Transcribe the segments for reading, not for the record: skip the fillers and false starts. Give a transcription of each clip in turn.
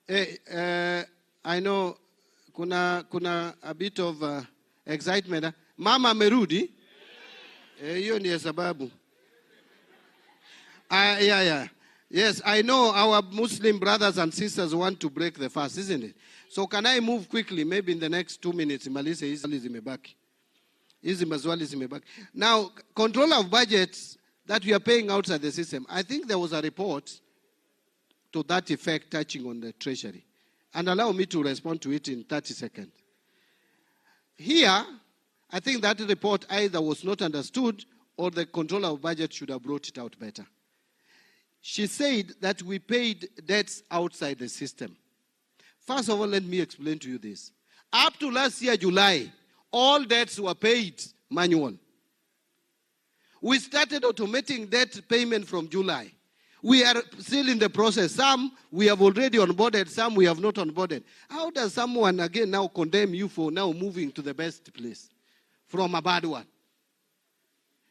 Hey, I know kuna a bit of excitement. Mama amerudi? Hiyo ndiyo sababu. Yeah. Yes, I know our Muslim brothers and sisters want to break the fast, isn't it? So can I move quickly, maybe in the next 2 minutes, imalize hizi zimebaki. Hizi maswali zimebaki. Now, control of budgets that we are paying outside the system. I think there was a report to that effect touching on the Treasury. And allow me to respond to it in 30 seconds. Here, I think that report either was not understood or the controller of budget should have brought it out better. She said that we paid debts outside the system. First of all, let me explain to you this. Up to last year, July, all debts were paid manual. We started automating debt payment from July. We are still in the process. Some we have already onboarded, some we have not onboarded. How does someone again now condemn you for now moving to the best place from a bad one?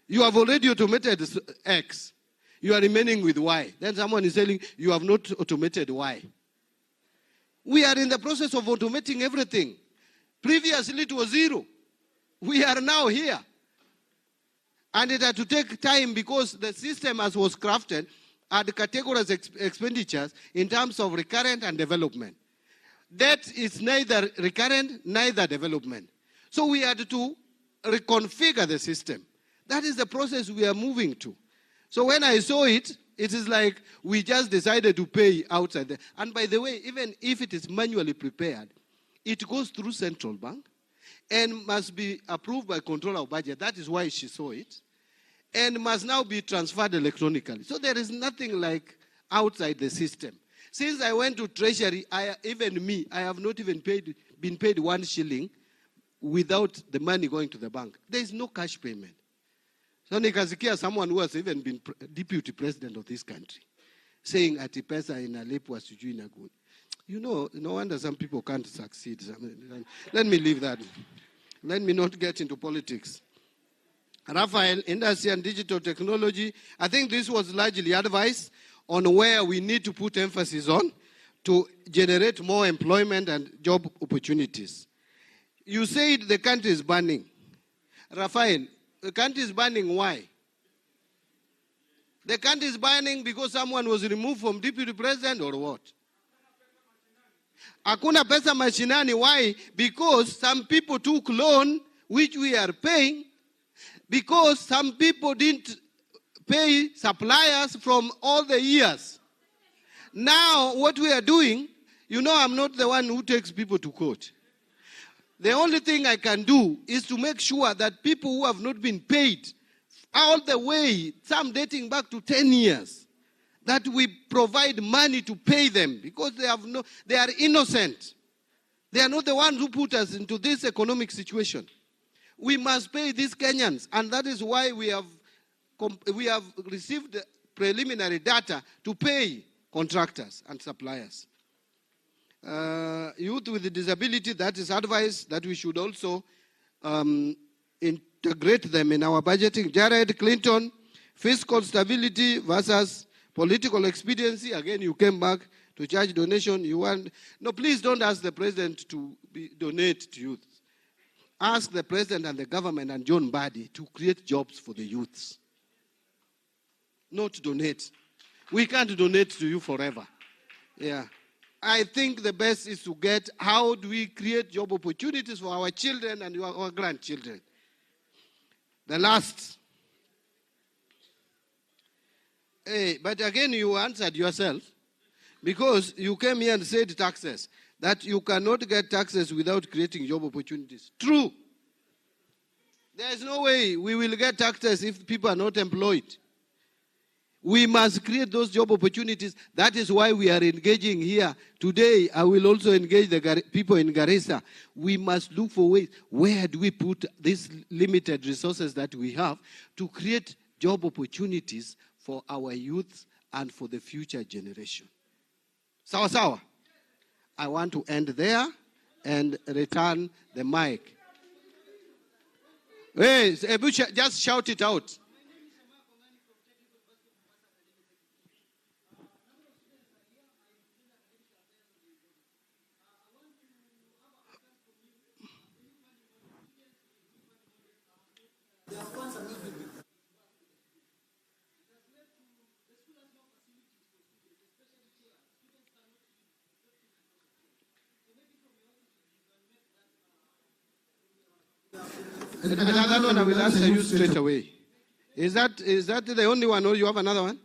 You have already automated X. You are remaining with Y. Then someone is telling you have not automated Y. We are in the process of automating everything. Previously it was zero. We are now here. And it had to take time because the system as was crafted had categorized expenditures in terms of recurrent and development. That is neither recurrent, neither development. So we had to reconfigure the system. That is the process we are moving to. So when I saw it, it is like we just decided to pay outside there. And by the way, even if it is manually prepared, it goes through central bank and must be approved by controller of budget. That is why she saw it. And must now be transferred electronically. So there is nothing like outside the system. Since I went to Treasury, I have not even been paid 1 shilling without the money going to the bank. There is no cash payment. So nikasikia someone who has even been deputy president of this country saying ati pesa inalipwa sijui na good. You know, no wonder some people can't succeed. Let me leave that. Let me not get into politics. Raphael, industry and digital technology. I think this was largely advice on where we need to put emphasis on to generate more employment and job opportunities. You said the country is burning. Raphael, the country is burning, why? The country is burning because someone was removed from deputy president or what? Hakuna pesa mashinani, why? Because some people took loan which we are paying. Because some people didn't pay suppliers from all the years. Now, what we are doing, you know, I'm not the one who takes people to court. The only thing I can do is to make sure that people who have not been paid all the way, some dating back to 10 years, that we provide money to pay them because they are innocent. They are not the ones who put us into this economic situation. We must pay these Kenyans, and that is why we have received preliminary data to pay contractors and suppliers. Youth with disability, that is advice that we should also integrate them in our budgeting. Jared Clinton, fiscal stability versus political expediency. Again, you came back to charge donation. No, please don't ask the president to donate to youth. Ask the president and the government and John Mbadi to create jobs for the youths. Not donate. We can't donate to you forever. Yeah. I think the best is to get how do we create job opportunities for our children and our grandchildren. The last. Hey, but again, you answered yourself because you came here and said taxes. That you cannot get taxes without creating job opportunities. True. There is no way we will get taxes if people are not employed. We must create those job opportunities. That is why we are engaging here. Today, I will also engage the people in Garissa. We must look for ways. Where do we put these limited resources that we have to create job opportunities for our youth and for the future generation? Sawa sawa. I want to end there and return the mic. Hey, just shout it out. That one I will answer you straight away. Is that the only one, or you have another one?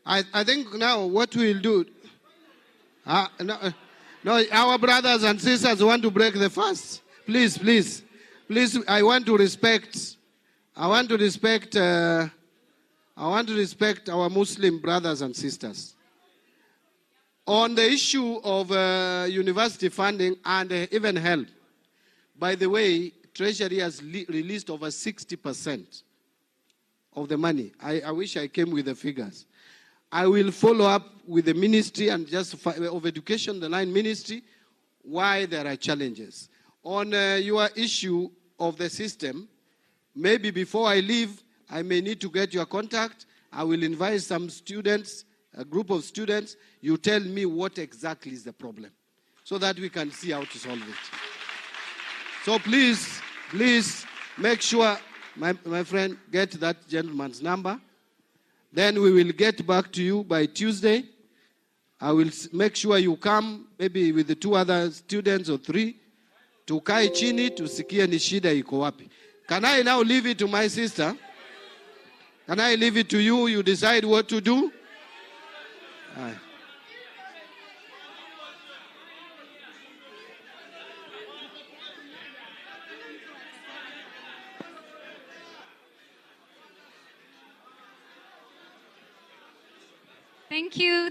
I think now what we'll do, no, our brothers and sisters want to break the fast. Please, I want to respect our Muslim brothers and sisters. On the issue of university funding and even help, by the way, Treasury has released over 60% of the money. I wish I came with the figures. I will follow up with the ministry and just of education, the line ministry, why there are challenges. On your issue of the system, maybe before I leave, I may need to get your contact. I will invite some students, a group of students. You tell me what exactly is the problem so that we can see how to solve it. So please make sure, my friend, get that gentleman's number. Then we will get back to you by Tuesday. I will make sure you come, maybe with the 2 other students or 3, tukae chini tusikie ni shida iko wapi. Can I now leave it to my sister? Can I leave it to you? You decide what to do? Aye.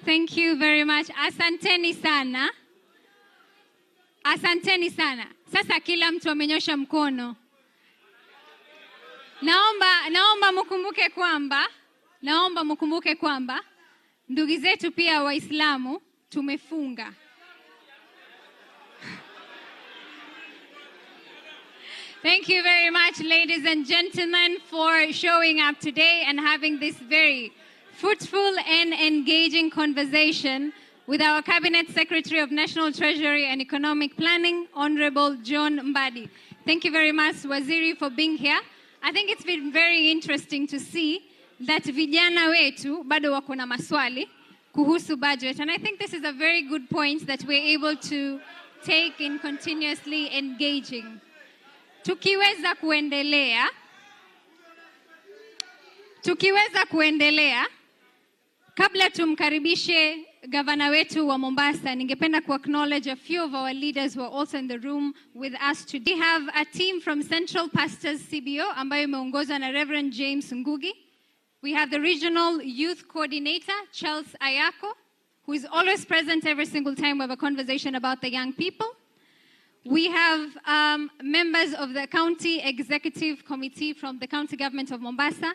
Thank you very much. Asanteni sana. Asanteni sana. Sasa kila mtu amenyosha mkono. Naomba mkumbuke kwamba ndugu zetu pia Waislamu tumefunga. Thank you very much, ladies and gentlemen, for showing up today and having this very fruitful and engaging conversation with our Cabinet Secretary of National Treasury and Economic Planning, Honorable John Mbadi. Thank you very much, Waziri, for being here. I think it's been very interesting to see that vijana wetu bado wako na maswali kuhusu budget. And I think this is a very good point that we're able to take in continuously engaging. Tukiweza kuendelea, kabla tumkaribishe gavana wetu wa Mombasa, ningependa acknowledge a few of our leaders who are also in the room with us today. We have a team from Central Pastors CBO, ambayo imeongozwa na Reverend James Ngugi. We have the Regional Youth Coordinator, Charles Ayako, who is always present every single time we have a conversation about the young people. We have members of the County Executive Committee from the County Government of Mombasa.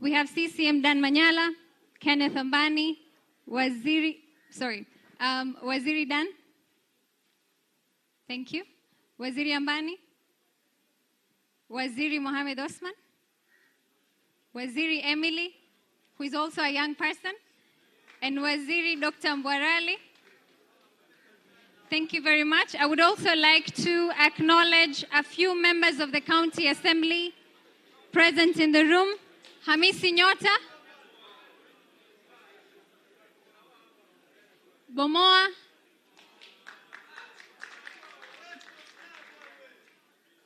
We have CCM Dan Manyala, Kenneth Mbadi, Waziri Dan. Thank you. Waziri Mbadi, Waziri Mohamed Osman, Waziri Emily, who is also a young person, and Waziri Dr. Mbwarali. Thank you very much. I would also like to acknowledge a few members of the County Assembly present in the room. Hamisi Nyota, Bomoa,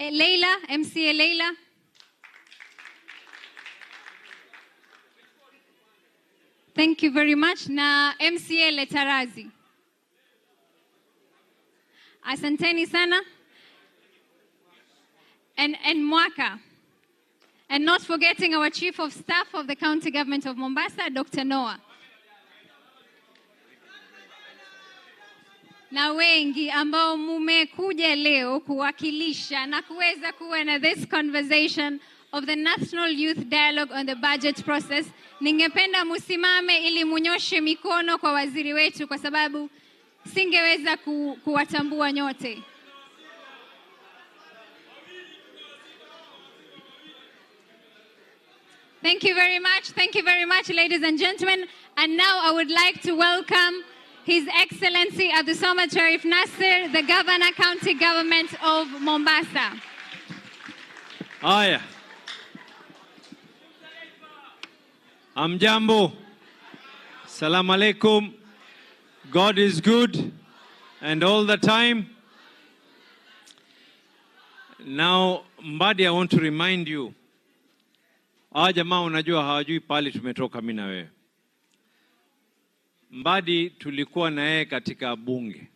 Leila, MCA Leila, thank you very much, na MCA Letarazi. Asanteni sana. And Mwaka. And not forgetting our Chief of Staff of the County Government of Mombasa, Dr. Noah. Na wengi ambao mumekuja leo kuwakilisha na kuweza kuwa na this conversation of the National Youth Dialogue on the budget process. Ningependa musimame ili munyoshe mikono kwa waziri wetu kwa sababu singeweza kuwatambua nyote. Thank you very much, ladies and gentlemen. And now I would like to welcome His Excellency Abdulswamad Sharif Nasser, the Governor, County Government of Mombasa. Haya. Amjambo. Salam alaikum. God is good and all the time. Now, Mbadi, I want to remind you. Hawa jamaa unajua hawajui pali tumetoka mimi na wewe. Mbadi tulikuwa na yeye katika bunge.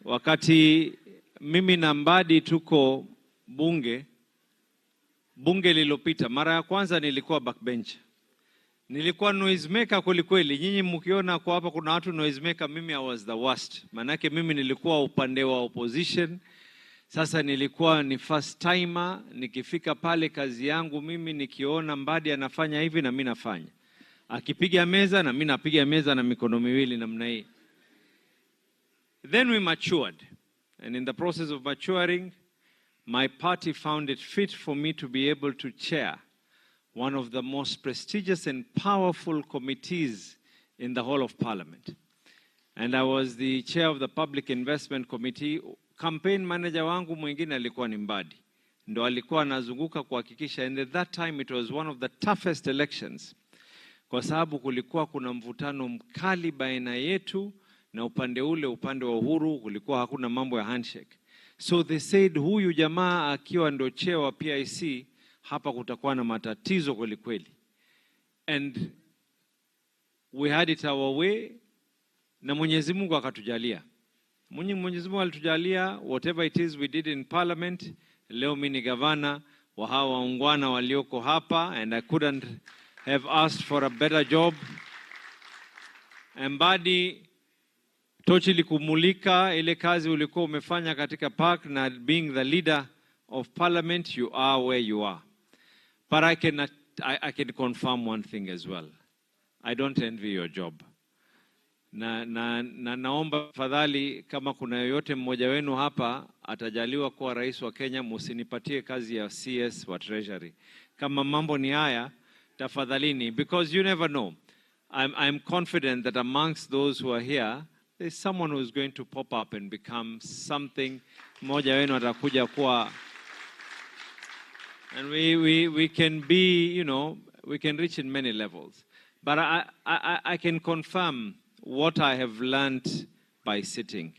Wakati mimi na Mbadi tuko bunge lililopita, mara ya kwanza nilikuwa backbencher. Nilikuwa noisemaker kweli. Nyinyi mkiona kwa hapa kuna watu noisemaker, mimi I was the worst. Manake mimi nilikuwa upande wa opposition. Sasa nilikuwa ni first timer, nikifika pale kazi yangu mimi nikiona Mbadi anafanya hivi na mimi nafanya. Akipiga meza na mimi napiga meza na mikono miwili namna hii. Then we matured. And in the process of maturing, my party found it fit for me to be able to chair one of the most prestigious and powerful committees in the whole of Parliament. And I was the chair of the Public Investment Committee. Campaign manager wangu mwingine alikuwa ni Mbadi. Ndo alikuwa anazunguka kuhakikisha, and at that time it was one of the toughest elections. Kwa sababu kulikuwa kuna mvutano mkali baina yetu na upande wa Uhuru, kulikuwa hakuna mambo ya handshake. So they said huyu jamaa akiwa ndo chair wa PIC, hapa kutakuwa na matatizo kweli. And we had it our way, na Mwenyezi Mungu akatujalia. Mwenyezi Mungu alitujalia, whatever it is we did in Parliament. Leo mimi ni gavana wa hawa waungwana walioko hapa, and I couldn't have asked for a better job. Mbadi, tochi likumulika ile kazi ulikuwa umefanya katika park, na being the leader of Parliament, you are where you are. But I can confirm one thing as well. I don't envy your job. Naomba fadhali, kama kuna yoyote mmoja wenu hapa atajaliwa kuwa rais wa Kenya, musinipatie kazi ya CS wa Treasury. Kama mambo ni haya, tafadhalini, because you never know. I'm confident that amongst those who are here, there's someone who is going to pop up and become something. Mmoja wenu atakuja kuwa, and we can be, you know, we can reach in many levels. But I can confirm what I have learned by sitting.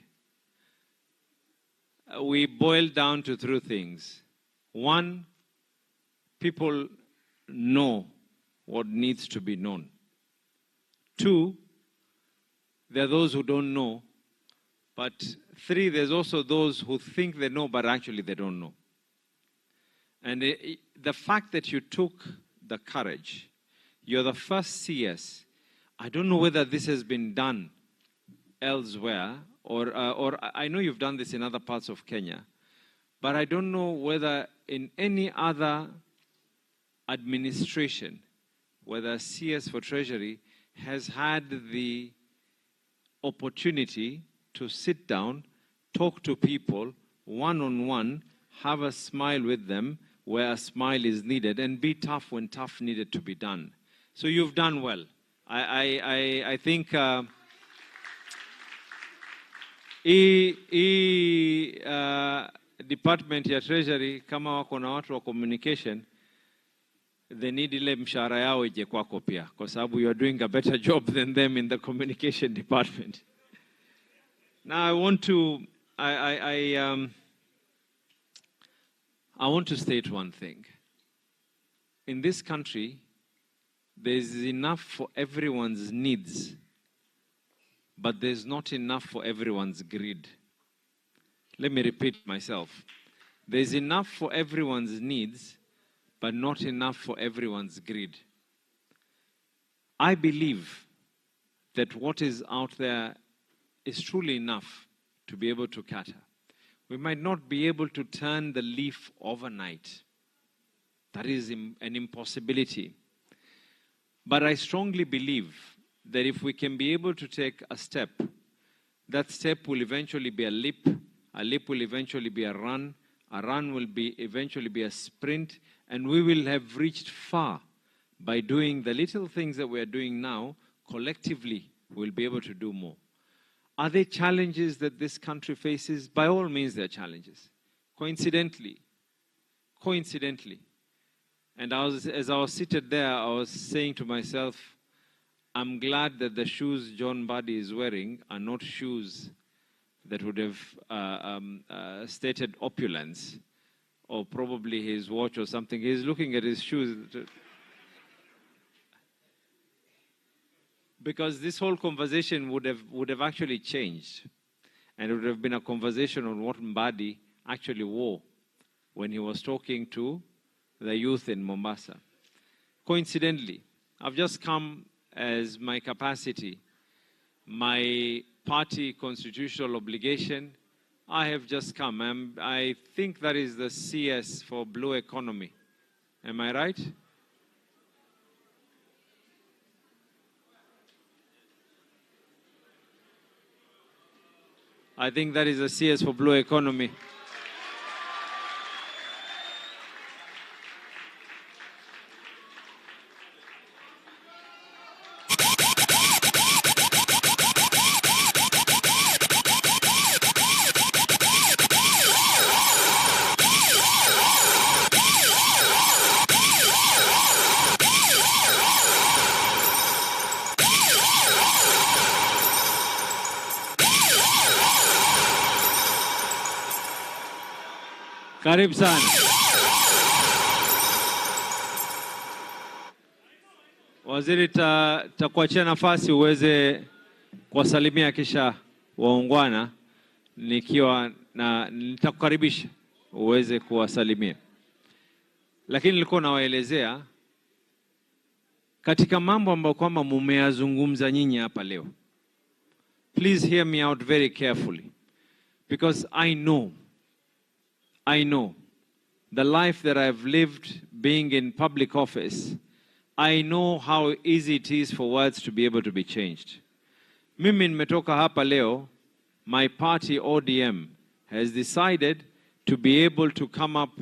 We boil down to three things. One, people know what needs to be known. Two, there are those who don't know. But three, there's also those who think they know, but actually they don't know. And the fact that you took the courage, you're the first CS. I don't know whether this has been done elsewhere, or I know you've done this in other parts of Kenya, but I don't know whether in any other administration, whether CS for Treasury has had the opportunity to sit down, talk to people one-on-one, have a smile with them where a smile is needed, and be tough when tough needed to be done. So you've done well. I think department ya Treasury, kama wako na watu wa communication, they need ile mshahara yao ije kwako pia, kwa sababu you are doing a better job than them in the communication department. Now I want to state one thing. In this country, there's enough for everyone's needs, but there's not enough for everyone's greed. Let me repeat myself. There's enough for everyone's needs, but not enough for everyone's greed. I believe that what is out there is truly enough to be able to cater. We might not be able to turn the leaf overnight. That is an impossibility. But I strongly believe that if we can be able to take a step, that step will eventually be a leap will eventually be a run will eventually be a sprint, and we will have reached far by doing the little things that we are doing now collectively we'll be able to do more. Are there challenges that this country faces? By all means, there are challenges. Coincidentally, and as I was seated there, I was saying to myself, I'm glad that the shoes John Mbadi is wearing are not shoes that would have stated opulence, or probably his watch or something. He's looking at his shoes. Because this whole conversation would have actually changed. And it would have been a conversation on what Mbadi actually wore when he was talking to the youth in Mombasa. Coincidentally, I've just come as my capacity, my party constitutional obligation. I have just come. I think that is the CS for Blue Economy. Am I right? I think that is the CS for Blue Economy. Karibu sana. Waziri, takuachia nafasi uweze kuwasalimia kisha waungwana, nitakukaribisha uweze kuwasalimia. Lakini nilikuwa nawaelezea katika mambo ambayo kwamba mumeyazungumza nyinyi hapa leo. Please hear me out very carefully, because I know the life that I've lived being in public office. I know how easy it is for words to be able to be changed. Mimi nimetoka hapa leo, my party ODM has decided to be able to come up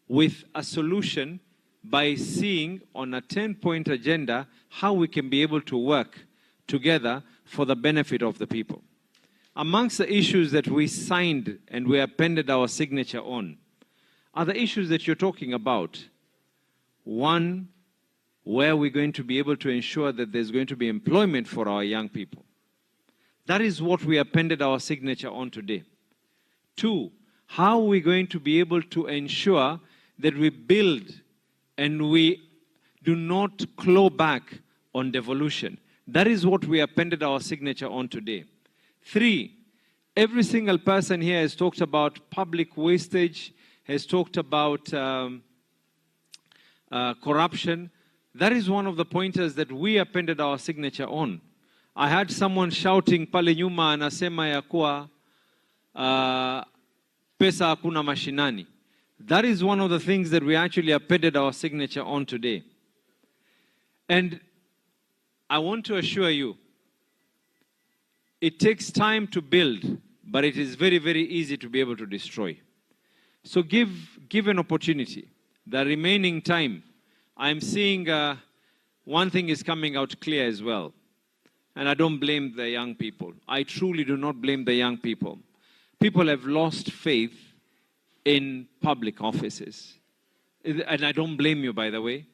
with a solution by seeing on a 10-point agenda how we can be able to work together for the benefit of the people. Amongst the issues that we signed and we appended our signature on are the issues that you're talking about. One, where we're going to be able to ensure that there's going to be employment for our young people. That is what we appended our signature on today. Two, how are we going to be able to ensure that we build and we do not claw back on devolution? That is what we appended our signature on today. Three, every single person here has talked about public wastage, has talked about corruption. That is one of the pointers that we appended our signature on. I had someone shouting pale nyuma anasema ya kuwa pesa hakuna mashinani. That is one of the things that we actually appended our signature on today. And I want to assure you, it takes time to build, but it is very, very easy to be able to destroy. So give an opportunity. The remaining time, I'm seeing one thing is coming out clear as well. And I don't blame the young people. I truly do not blame the young people. People have lost faith in public offices. And I don't blame you, by the way.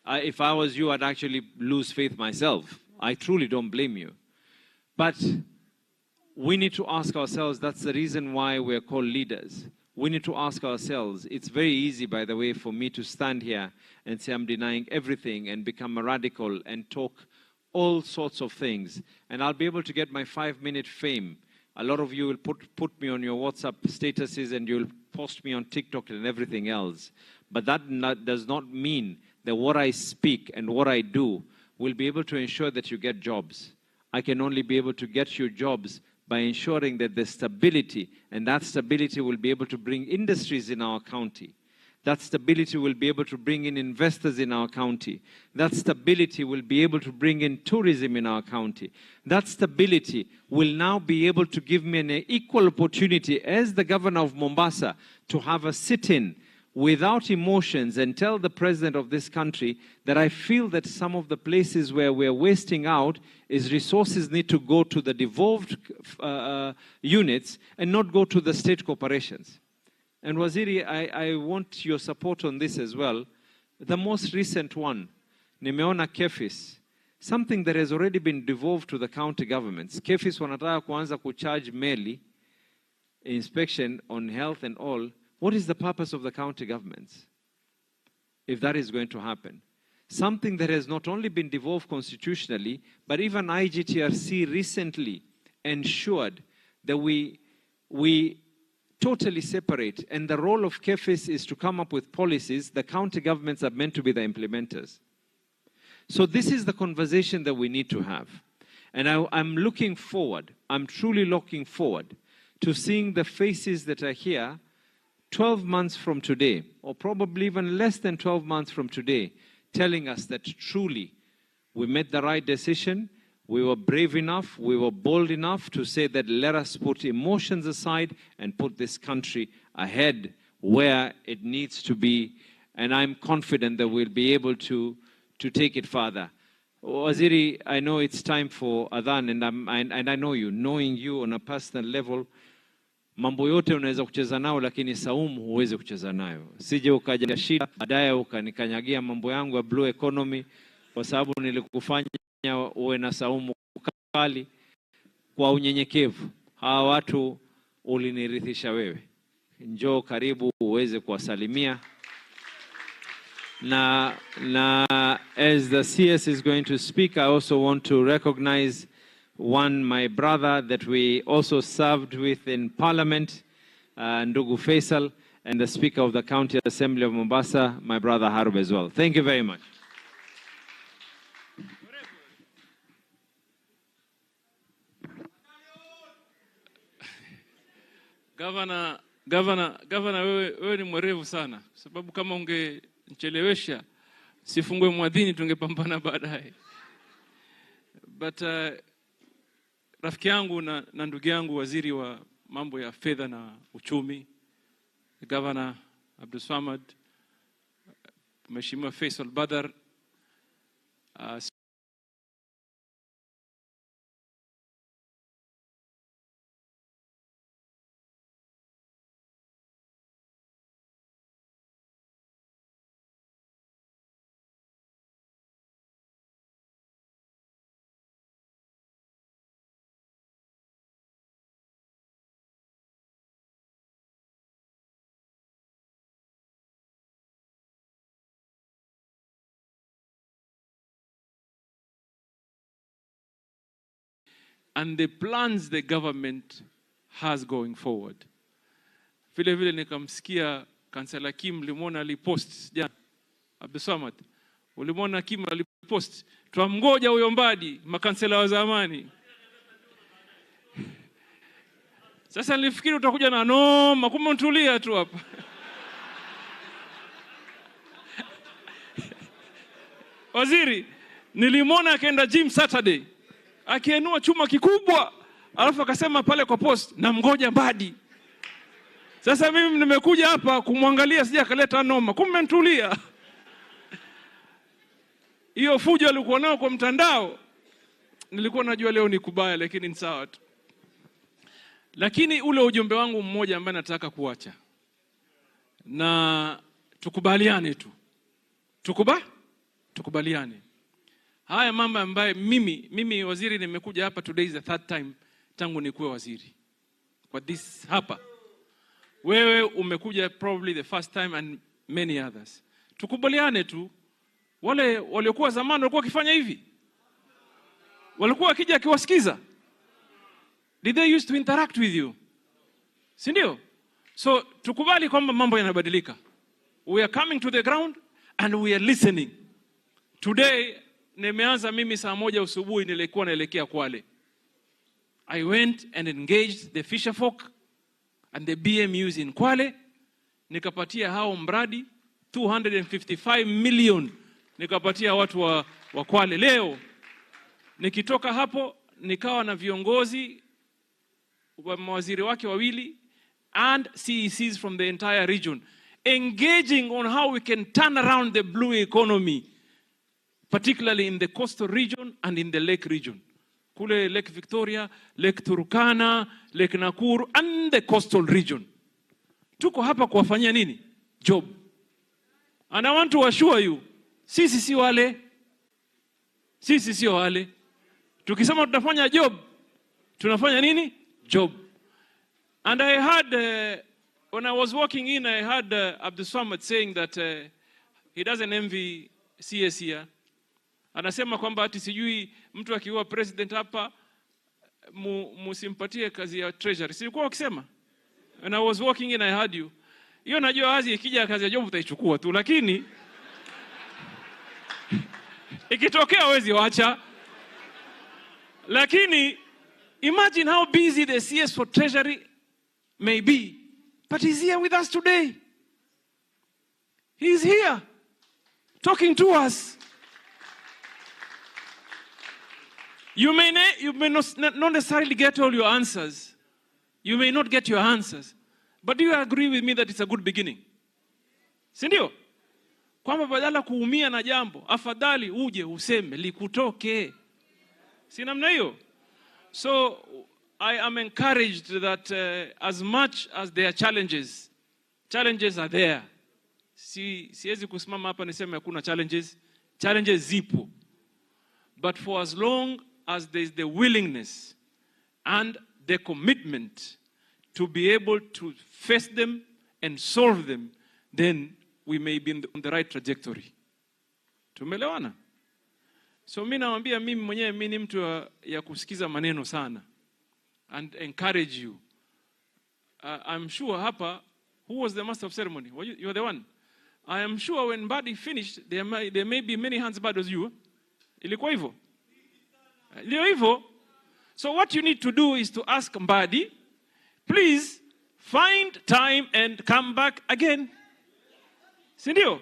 If I was you, I'd actually lose faith myself. I truly don't blame you. But we need to ask ourselves, that's the reason why we're called leaders. We need to ask ourselves, it's very easy, by the way, for me to stand here and say I'm denying everything and become a radical and talk all sorts of things. And I'll be able to get my 5-minute fame. A lot of you will put me on your WhatsApp statuses and you'll post me on TikTok and everything else. But that does not mean that what I speak and what I do will be able to ensure that you get jobs. I can only be able to get you jobs by ensuring that there's stability, and that stability will be able to bring industries in our county. That stability will be able to bring in investors in our county. That stability will be able to bring in tourism in our county. That stability will now be able to give me an equal opportunity as the governor of Mombasa to have a sit-in without emotions and tell the president of this country that I feel that some of the places where we're wasting out is resources need to go to the devolved units and not go to the state corporations. And Waziri, I want your support on this as well. The most recent one, nimeona KEFIS, something that has already been devolved to the county governments. KEFIS wanataka kuanza kucharge meli, inspection on health and all. What is the purpose of the county governments if that is going to happen? Something that has not only been devolved constitutionally, but even IGTRC recently ensured that we totally separate, and the role of KEFIS is to come up with policies. The county governments are meant to be the implementers. So this is the conversation that we need to have. And I'm looking forward, I'm truly looking forward to seeing the faces that are here 12 months from today, or probably even less than 12 months from today, telling us that truly we made the right decision, we were brave enough, we were bold enough to say that let us put emotions aside and put this country ahead where it needs to be. And I'm confident that we'll be able to take it further. Waziri, I know it's time for Adhan, and I know you, knowing you on a personal level, mambo yote unaweza kucheza nao, lakini saumu huwezi kucheza nayo. Sije ukaja shida baadaye ukanikanyagia mambo yangu ya blue economy, kwa sababu nilikufanya uwe na saumu kali. Kwa unyenyekevu, hawa watu ulinirithisha wewe. Njoo karibu uweze kuwasalimia. Na as the CS is going to speak, I also want to recognize my brother that we also served with in Parliament, Ndugu Faisal, and the Speaker of the County Assembly of Mombasa, my brother Harb as well. Thank you very much. Governor, wewe ni mwerevu sana, sababu kama ungechelewesha sifungue mwadhini tungepambana baadaye. But rafiki yangu na ndugu yangu waziri wa mambo ya fedha na uchumi, Governor Abdul Swamad, Mheshimiwa Faisal Badar, and the plans the government has going forward. Vile nikamsikia Kansela Kim limona alipost jana. Abdulsamad, ulimona Kim alipost, tuamngoja huyo Mbadi, makansela wa zamani. Sasa nilifikiri utakuja na noma, kumbe untulia tu hapa. Waziri, nilimona akaenda gym Saturday, akiinua chuma kikubwa, alafu akasema pale kwa post, na mgoja Mbadi. Sasa mimi nimekuja hapa kumwangalia, sija kaleta noma, kumbe ntulia. Hiyo fujo alikuwa nao kwa mtandao, nilikuwa najua leo ni kubaya, lakini ni sawa tu. Lakini ule ujumbe wangu mmoja ambaye nataka kuacha, na tukubaliane tu, tukubaliane. Haya mambo ambaye mimi waziri nimekuja hapa, today is the third time tangu nikuwe waziri kwa this hapa. Wewe umekuja probably the first time and many others. Tukubaliane tu, wale waliokuwa zamani walikuwa wakifanya hivi, walikuwa wakija akiwasikiza. Did they used to interact with you? Si ndio? So tukubali kwamba mambo yanabadilika. We are coming to the ground and we are listening. Today nimeanza mimi saa 1 asubuhi, nilikuwa naelekea Kwale. I went and engaged the fisher folk and the BMUs in Kwale. Nikapatia hao mradi 255 million, nikapatia watu wa Kwale. Leo nikitoka hapo nikawa na viongozi wa mawaziri wake wawili and CECs from the entire region. engaging on how we can turn around the blue economy, particularly in the coastal region and in the lake region. Kule Lake Victoria, Lake Turkana, Lake Nakuru, and the coastal region. Tuko hapa kuwafanyia nini? Job. And I want to assure you, sisi si wale. Sisi si wale. Tukisema tutafanya job, tunafanya nini? Job. And I heard, when I was walking in, I heard Abdul Samad saying that he doesn't envy CS here. Anasema kwamba ati sijui mtu akiwa president hapa musimpatie kazi ya Treasury. Silikuwa ukisema? When I was walking in, I heard you. Hiyo najua hazi ikija kazi ya job utaichukua tu, lakini ikitokea wezi wacha. Lakini imagine how busy the CS for Treasury may be, but he's here with us today. He's here talking to us. You may not necessarily get all your answers. You may not get your answers. But do you agree with me that it's a good beginning? Sindio? Kwamba badala kuumia na jambo, afadhali uje useme likutoke. Si namna hiyo? So I am encouraged that as much as there are challenges are there. Siwezi kusimama hapa niseme hakuna challenges. Challenges zipo. But for as long as there is the willingness and the commitment to be able to face them and solve them, then we may be on the right trajectory. Tumeelewana? So mimi nawaambia mimi mwenyewe mimi ni mtu ya kusikiza maneno sana and encourage you. I'm sure hapa, who was the master of ceremony? You are the one. I am sure when Mbadi finished, there may be many hands bad as you. Ilikuwa hivyo? Ndio hivyo. So what you need to do is to ask Mbadi, please find time and come back again. Sindio?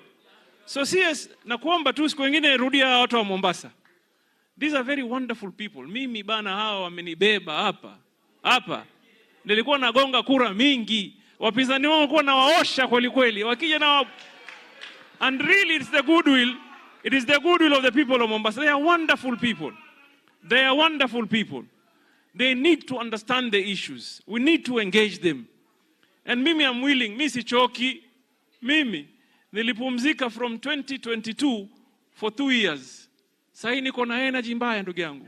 So CS, nakuomba tu siku nyingine rudia watu wa Mombasa. These are very wonderful people. Mimi bana hawa wamenibeba hapa. Hapa. Nilikuwa nagonga kura mingi. Wapinzani wangu walikuwa nawaosha kweli kweli. Wakija na and really it's the goodwill. It is the goodwill of the people of Mombasa. They are wonderful people. They are wonderful people. They need to understand the issues. We need to engage them. And mimi I'm willing. Mimi sichoki. Mimi nilipumzika from 2022 for 2 years. Sasa niko na energy mbaya ndugu yangu.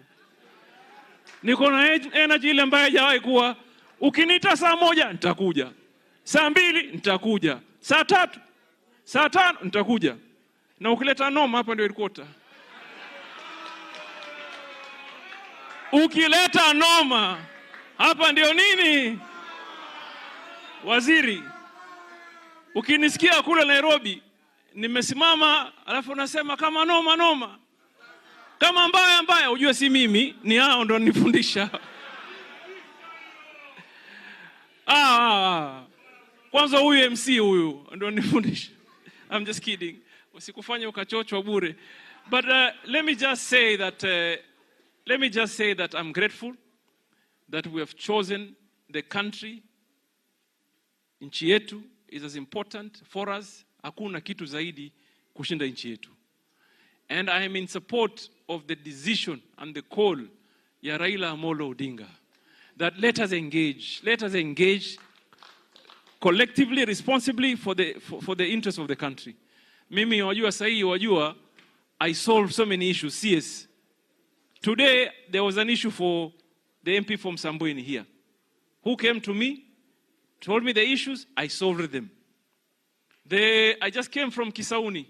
Niko na energy ile mbaya hajawahi kuwa. Ukiniita saa 1 nitakuja. Saa 2 nitakuja. Saa 3, saa 5 nitakuja. Na ukileta noma hapa ndio headquarter. Ukileta noma hapa ndio nini? Waziri. Ukinisikia kule Nairobi nimesimama alafu nasema kama noma. Kama mbaya ujue si mimi, ni hao ndio nifundisha. Kwanza huyu MC huyu ndio nifundisha. I'm just kidding. Usikufanye ukachochwa bure. But let me just say that I'm grateful that we have chosen the country. Nchi yetu is as important for us. Hakuna kitu zaidi kushinda nchi yetu. And I am in support of the decision and the call ya Raila Amolo Odinga that let us engage collectively, responsibly for the interest of the country. Mimi wajua I solved so many issues. CS. Today there was an issue for the MP from Sambweni here, who came to me, told me the issues, I solved them. I just came from Kisauni.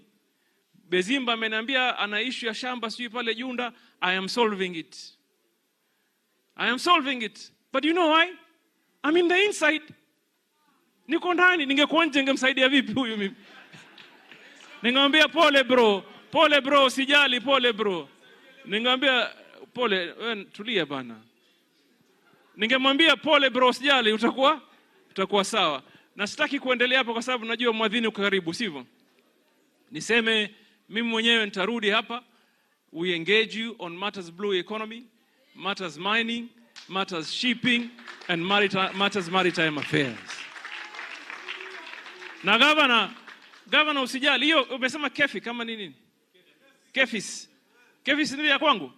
Bezimba ameniambia ana issue ya shamba sijui pale Junda. I am solving it. But you know why? I'm in the inside. Niko ndani, ningekuwa nje ningemsaidia vipi huyu mimi? Ningemwambia pole bro, sijali pole bro. Ningemwambia pole, tulia bana. Ningemwambia pole bro, sijali, utakuwa sawa. Na sitaki kuendelea hapo kwa sababu najua mwadhini uko karibu, sivyo? Niseme mimi mwenyewe nitarudi hapa. We engage you on matters blue economy, matters mining, matters shipping and matters maritime affairs. Na gavana usijali, hiyo umesema kefi kama nini? Kefis. Kefis ndio ya kwangu.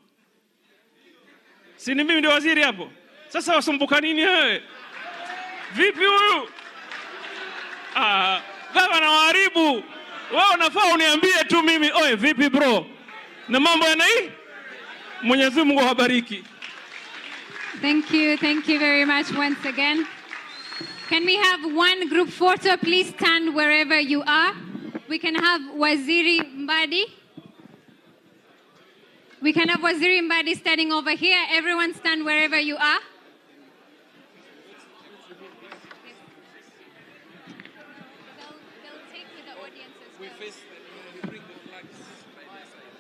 Si ni mimi ndio waziri hapo. Sasa wasumbuka nini wewe? Vipi huyu? Gavana waharibu. Wewe unafaa uniambie tu mimi, oe vipi bro? Na mambo yana hii? Mwenyezi Mungu awabariki. Thank you very much once again. Can we have one group photo? Please stand wherever you are. We can have Waziri Mbadi. We can have Waziri Mbadi standing over here. Everyone stand wherever you are. They'll take with the audience as well. We bring the flags by this side.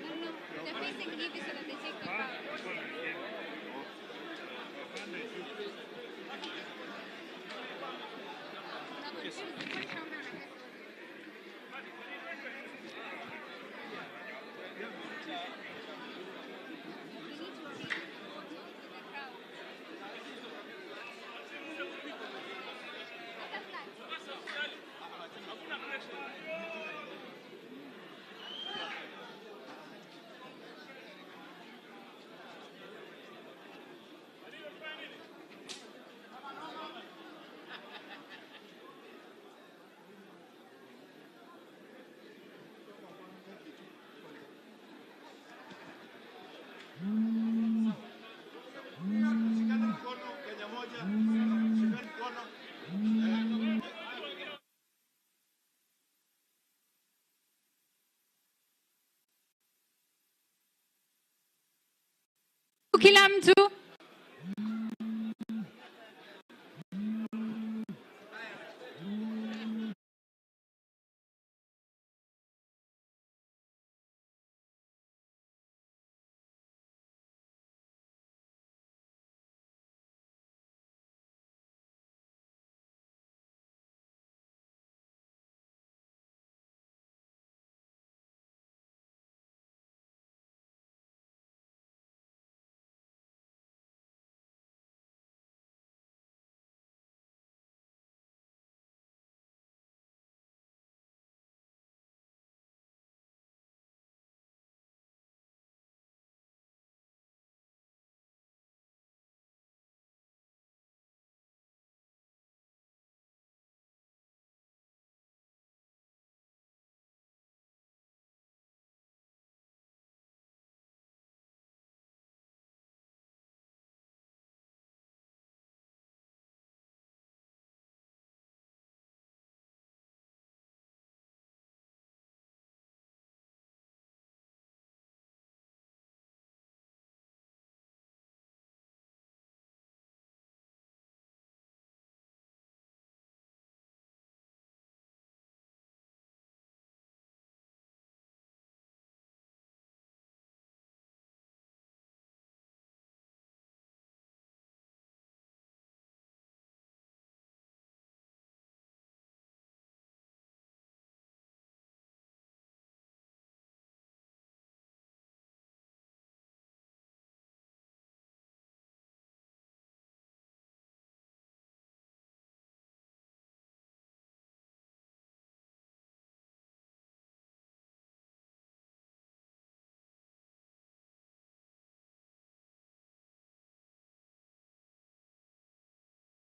No, they're facing Hivi so that they take the crowd. Kila mtu